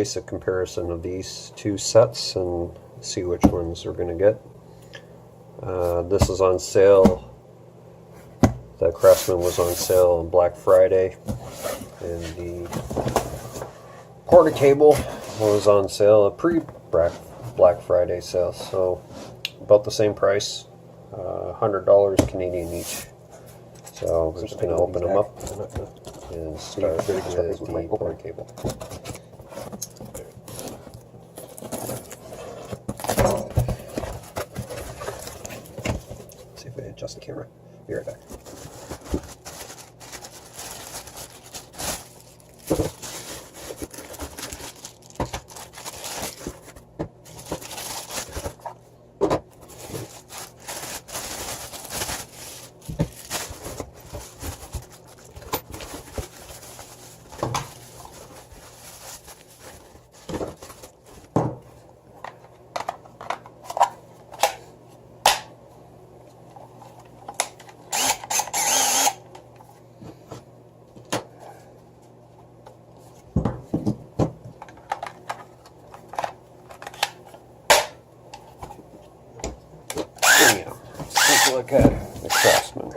basic comparison of these two sets and see which ones we're going to get. This is on sale. The Craftsman was on sale on Black Friday, and the PorterCable was on sale at pre-Black Friday sale, so about the same price, $100 Canadian each. So we're just going to open them up and start with the PorterCable. See if I adjust the camera. Be right back. Let's look at the Craftsman.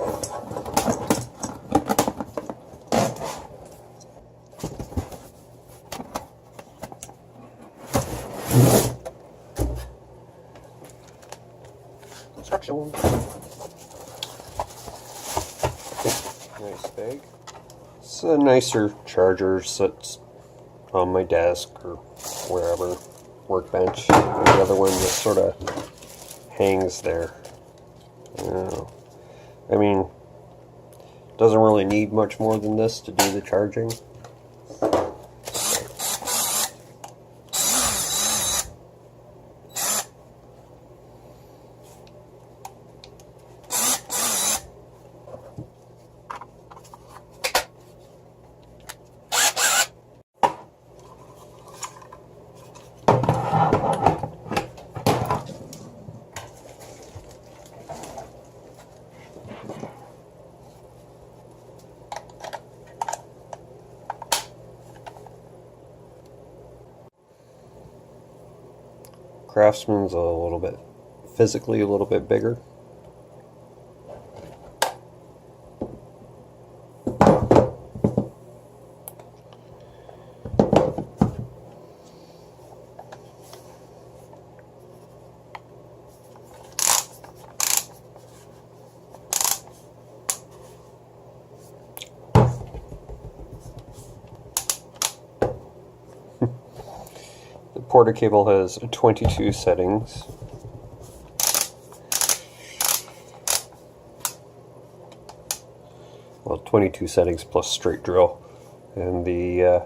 Construction. Nice bag. It's a nicer charger, sits on my desk or wherever, workbench. And the other one just sort of hangs there. I mean, doesn't really need much more than this to do the charging. Craftsman's a little bit, physically a little bit bigger. The PorterCable has 22 settings. Well, 22 settings plus straight drill. And the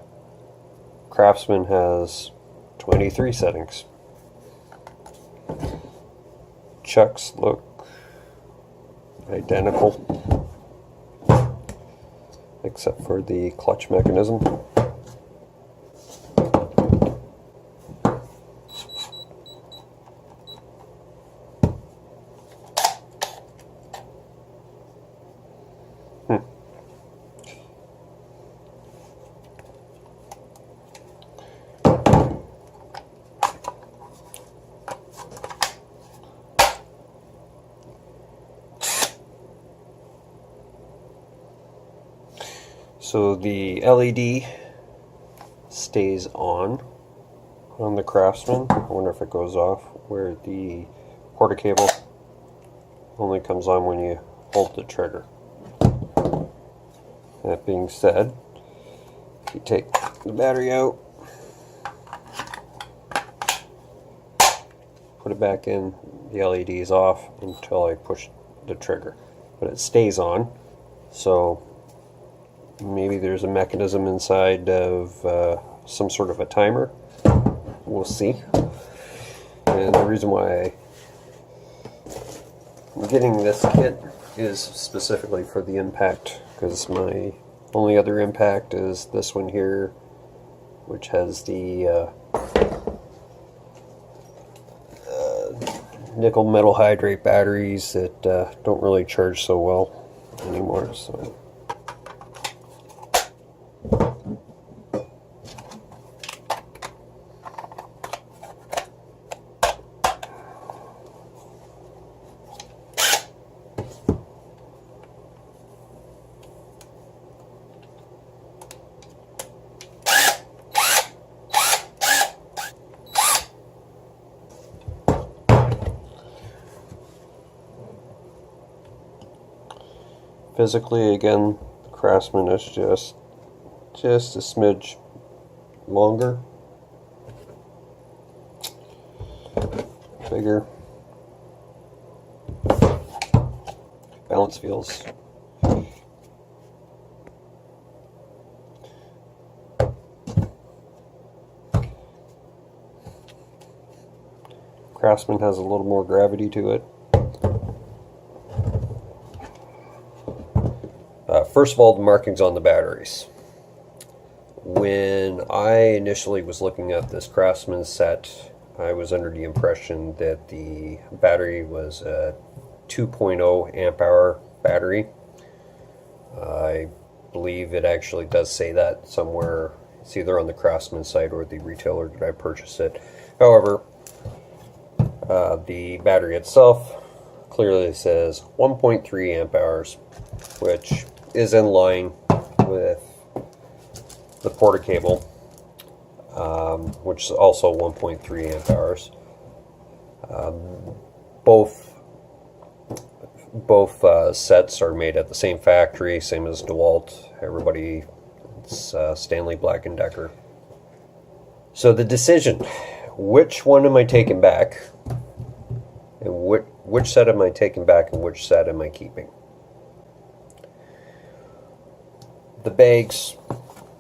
Craftsman has 23 settings. Chucks look identical, except for the clutch mechanism. So the LED stays on the Craftsman. I wonder if it goes off, where the PorterCable only comes on when you hold the trigger. That being said, if you take the battery out, put it back in, the LED is off until I push the trigger. But it stays on, so maybe there's a mechanism inside of some sort of a timer. We'll see. And the reason why I'm getting this kit is specifically for the impact, because my only other impact is this one here, which has the nickel metal hydrate batteries that don't really charge so well anymore. So Physically, again, the Craftsman is just a smidge longer, bigger. Balance feels Craftsman has a little more gravity to it. First of all, the markings on the batteries. When I initially was looking at this Craftsman set, I was under the impression that the battery was a 2.0 amp hour battery. I believe it actually does say that somewhere. It's either on the Craftsman site or the retailer that I purchased it. However, the battery itself clearly says 1.3 amp hours, which is in line with the PorterCable, which is also 1.3 amp hours. Both sets are made at the same factory, same as DeWalt. Everybody, it's Stanley Black & Decker. So the decision, which one am I taking back, and which set am I taking back, and which set am I keeping? The bags,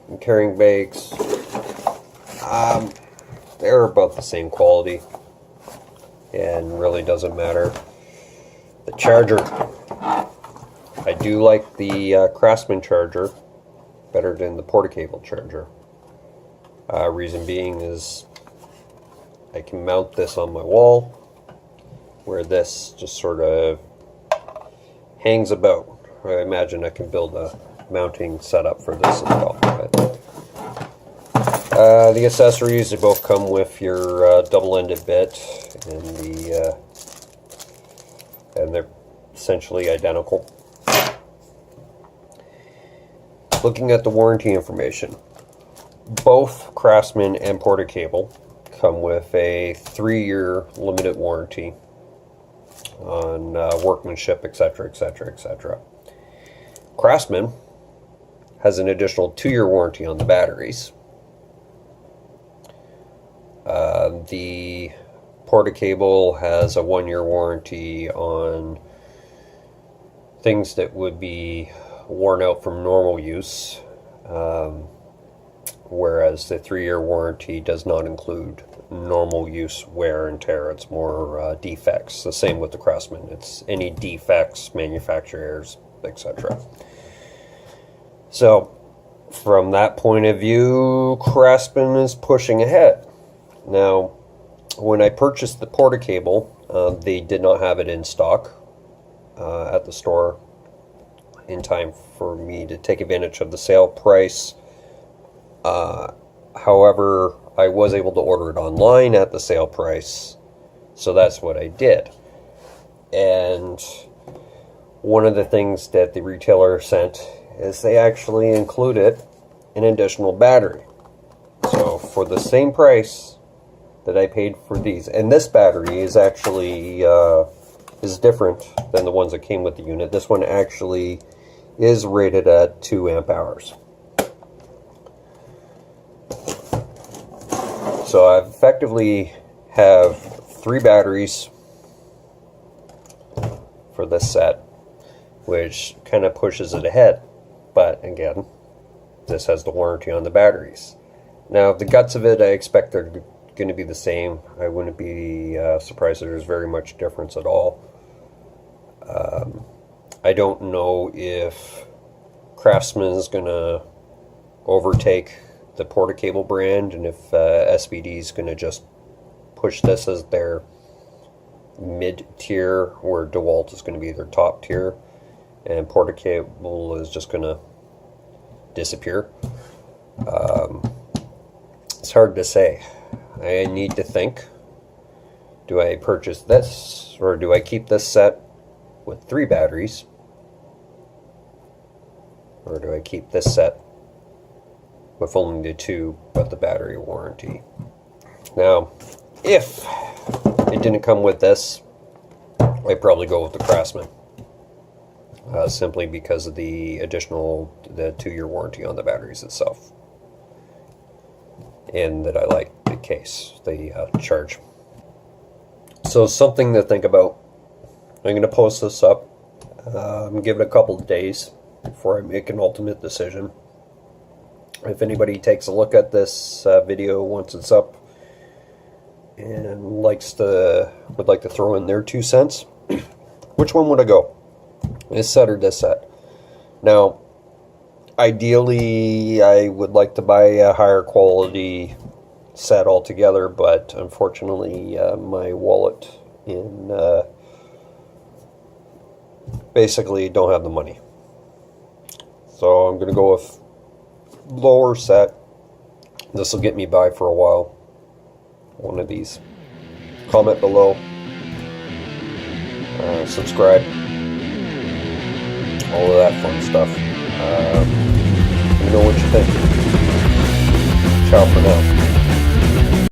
and carrying bags, they're about the same quality, and really doesn't matter. The charger, I do like the Craftsman charger better than the PorterCable charger. Reason being is I can mount this on my wall, where this just sort of hangs about. I imagine I can build a mounting setup for this as well. But, the accessories, they both come with your double-ended bit, and they're essentially identical. Looking at the warranty information, both Craftsman and PorterCable come with a 3-year limited warranty on workmanship, etc., etc., etc. Craftsman has an additional 2-year warranty on the batteries. The PorterCable has a 1-year warranty on things that would be worn out from normal use, whereas the 3-year warranty does not include normal use wear and tear. It's more defects. The same with the Craftsman. It's any defects, manufacturer errors, etc. So from that point of view, Craftsman is pushing ahead. Now, when I purchased the PorterCable, they did not have it in stock at the store in time for me to take advantage of the sale price. However, I was able to order it online at the sale price, so that's what I did. And one of the things that the retailer sent is they actually included an additional battery. So for the same price that I paid for these, and this battery is actually is different than the ones that came with the unit. This one actually is rated at 2 amp hours. So I effectively have 3 batteries for this set, which kind of pushes it ahead. But again, this has the warranty on the batteries. Now, the guts of it, I expect they're going to be the same. I wouldn't be surprised if there's very much difference at all. I don't know if Craftsman is going to overtake the PorterCable brand, and if SBD is going to just push this as their mid-tier, where DeWalt is going to be their top tier, and PorterCable is just going to disappear. It's hard to say. I need to think. Do I purchase this, or do I keep this set with 3 batteries? Or do I keep this set with only the 2 but the battery warranty? Now, if it didn't come with this, I'd probably go with the Craftsman. simply because of the additional 2-year warranty on the batteries itself, and that I like the case, the charge. So something to think about. I'm going to post this up. Give it a couple of days before I make an ultimate decision. If anybody takes a look at this video once it's up and would like to throw in their 2 cents, which one would I go? This set or this set? Now, ideally, I would like to buy a higher quality set altogether, but unfortunately, my wallet basically don't have the money. So I'm going to go with lower set. This will get me by for a while. One of these. Comment below. Subscribe. All of that fun stuff. Let me know what you think. Ciao for now.